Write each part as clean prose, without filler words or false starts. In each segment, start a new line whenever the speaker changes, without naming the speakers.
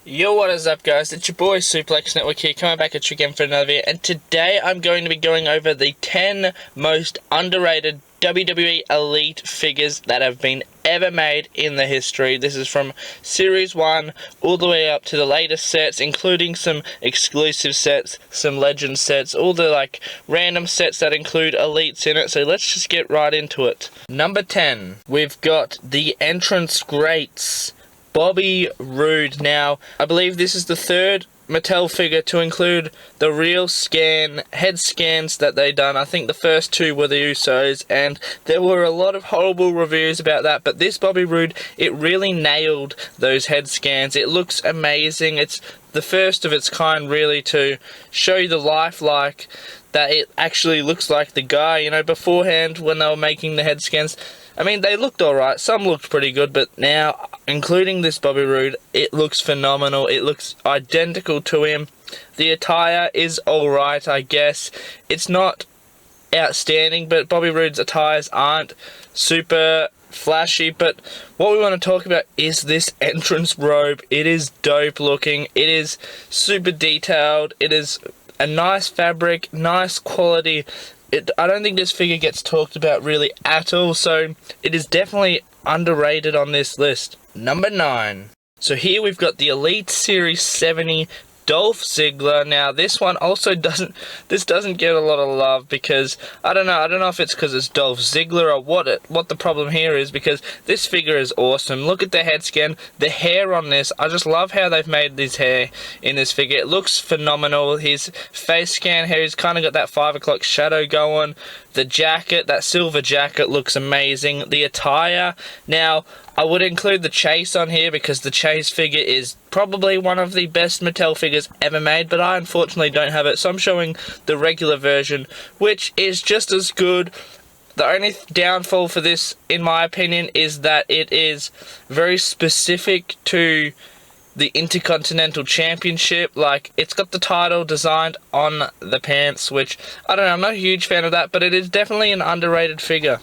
Yo, what is up, guys? It's your boy Suplex Network here, coming back at you again for another video, and today I'm going to be going over the 10 most underrated WWE Elite figures that have been ever made in the history. This is from Series 1 all the way up to the latest sets, including some exclusive sets, some legend sets, all the random sets that include Elites in it, so let's just get right into it. Number 10, we've got the Entrance Greats, Bobby Roode. Now, I believe this is the third Mattel figure to include the real head scans that they done. I think the first two were the Usos, and there were a lot of horrible reviews about that, but this Bobby Roode, it really nailed those head scans. It looks amazing. It's the first of its kind, really, to show you the lifelike that it actually looks like the guy. You know, beforehand, when they were making the head scans, I mean, they looked alright, some looked pretty good, but now, including this Bobby Roode, it looks phenomenal. It looks identical to him. The attire is alright, I guess. It's not outstanding, but Bobby Roode's attires aren't super flashy, but what we want to talk about is this entrance robe. It is dope looking, it is super detailed, it is a nice fabric, nice quality. I don't think this figure gets talked about really at all, so it is definitely underrated on this list. Number 9. So here we've got the Elite Series 70 Dolph Ziggler. Now this one also doesn't get a lot of love because I don't know if it's because it's Dolph Ziggler or what the problem here is, because this figure is awesome. Look at the head scan, the hair on this. I just love how they've made this hair in this figure. It looks phenomenal. His face scan hair, he's kind of got that 5 o'clock shadow going. The jacket, that silver jacket, looks amazing. The attire, now I would include the Chase on here because the Chase figure is probably one of the best Mattel figures ever made, but I unfortunately don't have it, so I'm showing the regular version, which is just as good. The only downfall for this, in my opinion, is that it is very specific to the Intercontinental Championship. Like, it's got the title designed on the pants, which, I don't know, I'm not a huge fan of that, but it is definitely an underrated figure.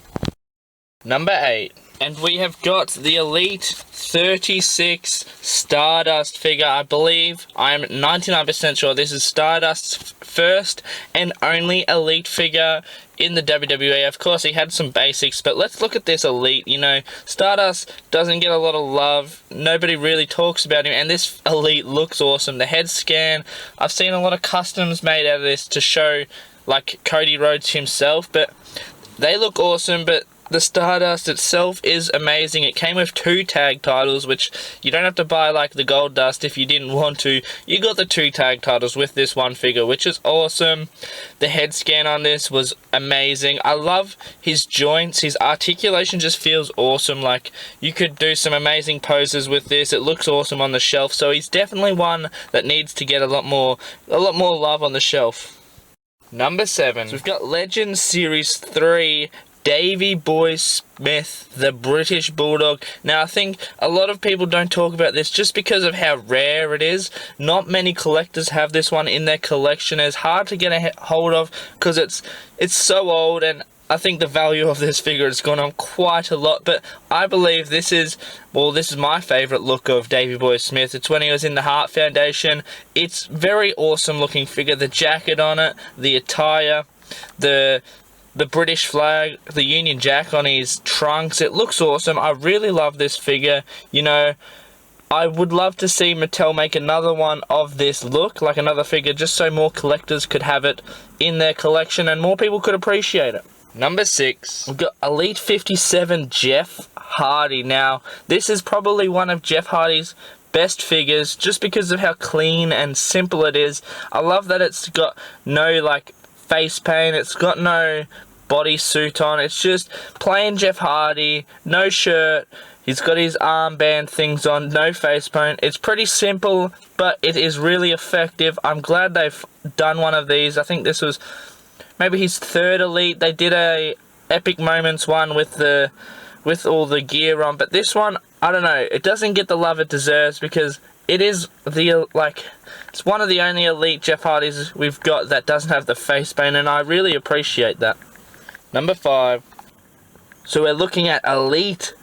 Number 8. And we have got the Elite 36 Stardust figure. I believe, I'm 99% sure this is Stardust's first and only Elite figure in the WWE. Of course, he had some basics, but let's look at this Elite. You know, Stardust doesn't get a lot of love. Nobody really talks about him, and this Elite looks awesome. The head scan, I've seen a lot of customs made out of this to show, like, Cody Rhodes himself, but they look awesome. But the Stardust itself is amazing. It came with 2 tag titles, which you don't have to buy like the Gold Dust if you didn't want to. You got the 2 tag titles with this one figure, which is awesome. The head scan on this was amazing. I love his joints. His articulation just feels awesome. Like, you could do some amazing poses with this. It looks awesome on the shelf, so he's definitely one that needs to get a lot more love on the shelf. Number 7. So we've got Legend Series 3 Davey Boy Smith, the British Bulldog. Now, I think a lot of people don't talk about this just because of how rare it is. Not many collectors have this one in their collection. It's hard to get a hold of because it's so old, and I think the value of this figure has gone up quite a lot. But I believe this is my favourite look of Davey Boy Smith. It's when he was in the Heart Foundation. It's very awesome looking figure. The jacket on it, the attire, the British flag, the Union Jack on his trunks. It looks awesome. I really love this figure. You know, I would love to see Mattel make another one of this look, like another figure, just so more collectors could have it in their collection and more people could appreciate it. Number 6, we've got Elite 57 Jeff Hardy. Now, this is probably one of Jeff Hardy's best figures just because of how clean and simple it is. I love that it's got no, face paint, it's got no bodysuit on, it's just plain Jeff Hardy, no shirt, he's got his armband things on, no face paint. It's pretty simple, but it is really effective. I'm glad they've done one of these. I think this was maybe his 3rd Elite. They did a Epic Moments one with all the gear on, but this one, I don't know, it doesn't get the love it deserves because it is it's one of the only Elite Jeff Hardys we've got that doesn't have the face paint, and I really appreciate that. Number 5. So we're looking at Elite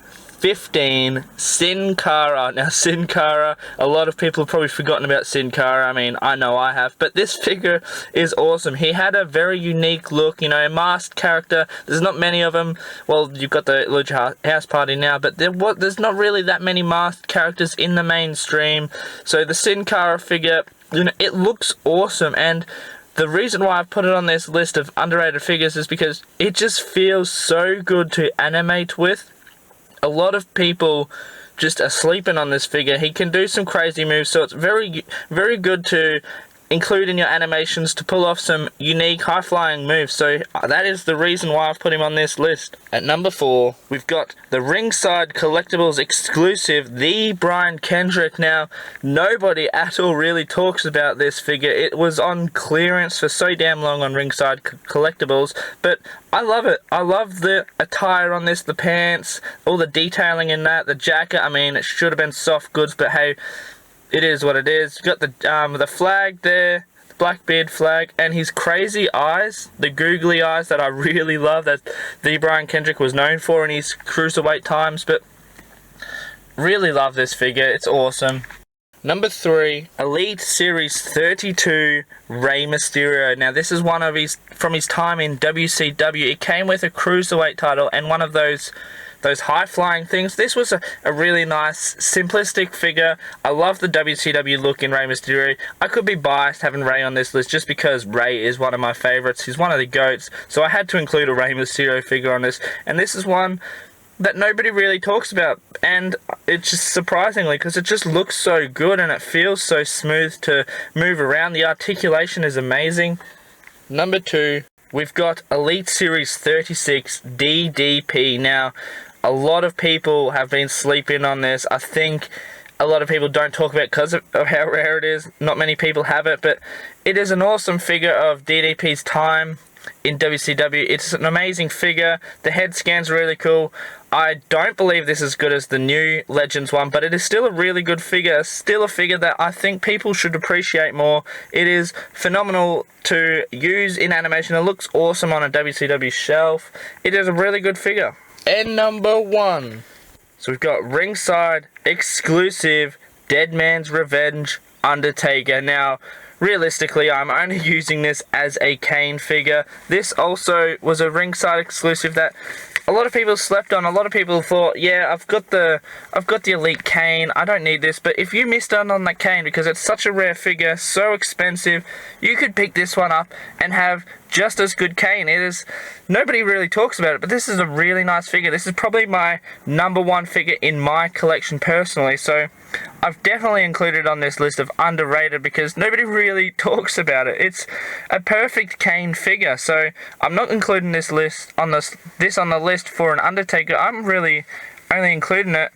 15, Sin Cara. Now, Sin Cara, a lot of people have probably forgotten about Sin Cara. I mean, I know I have, but this figure is awesome. He had a very unique look, you know, a masked character. There's not many of them. Well, you've got the Lucha House Party now, but there's not really that many masked characters in the mainstream. So the Sin Cara figure, you know, it looks awesome, and the reason why I've put it on this list of underrated figures is because it just feels so good to animate with. A lot of people just are sleeping on this figure. He can do some crazy moves, so it's very, very good to include in your animations to pull off some unique high-flying moves. So that is the reason why I've put him on this list. At number 4, we've got the Ringside Collectibles exclusive, the Brian Kendrick. Now, nobody at all really talks about this figure. It was on clearance for so damn long on Ringside Collectibles, but I love it. I love the attire on this, the pants, all the detailing in that, the jacket. I mean, it should have been soft goods, but hey, it is what it is. You got the flag there, the Blackbeard flag, and his crazy eyes, the googly eyes that I really love, that the Brian Kendrick was known for in his cruiserweight times. But really love this figure. It's awesome. Number 3, Elite Series 32, Rey Mysterio. Now, this is one of from his time in WCW. It came with a cruiserweight title and one of those high-flying things. This was a really nice, simplistic figure. I love the WCW look in Rey Mysterio. I could be biased having Rey on this list just because Rey is one of my favorites. He's one of the GOATs, so I had to include a Rey Mysterio figure on this. And this is one that nobody really talks about, and it's just surprisingly, because it just looks so good and it feels so smooth to move around. The articulation is amazing. Number 2, we've got Elite Series 36 DDP. Now, a lot of people have been sleeping on this. I think a lot of people don't talk about it because of how rare it is. Not many people have it, but it is an awesome figure of DDP's time in WCW. It's an amazing figure. The head scan's really cool. I don't believe this is as good as the new Legends one, but it is still a really good figure. Still a figure that I think people should appreciate more. It is phenomenal to use in animation. It looks awesome on a WCW shelf. It is a really good figure. And number 1. So we've got Ringside exclusive Dead Man's Revenge Undertaker. Now, realistically, I'm only using this as a Kane figure. This also was a Ringside exclusive that a lot of people slept on. A lot of people thought, yeah, I've got the Elite Kane, I don't need this. But if you missed out on that Kane because it's such a rare figure, so expensive, you could pick this one up and have just as good Kane. It is, nobody really talks about it, but this is a really nice figure. This is probably my number 1 figure in my collection personally, so I've definitely included it on this list of underrated because nobody really talks about it. It's a perfect Kane figure, so I'm not including this list on the list for an Undertaker. I'm really only including it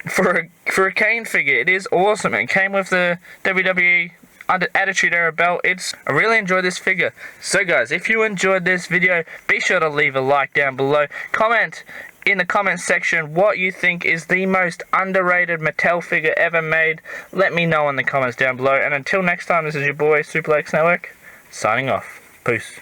for a Kane figure. It is awesome. It came with the WWE Attitude Era belt. I really enjoyed this figure. So guys, if you enjoyed this video, be sure to leave a like down below. Comment in the comment section what you think is the most underrated Mattel figure ever made. Let me know in the comments down below. And until next time, this is your boy Suplex Network signing off. Peace.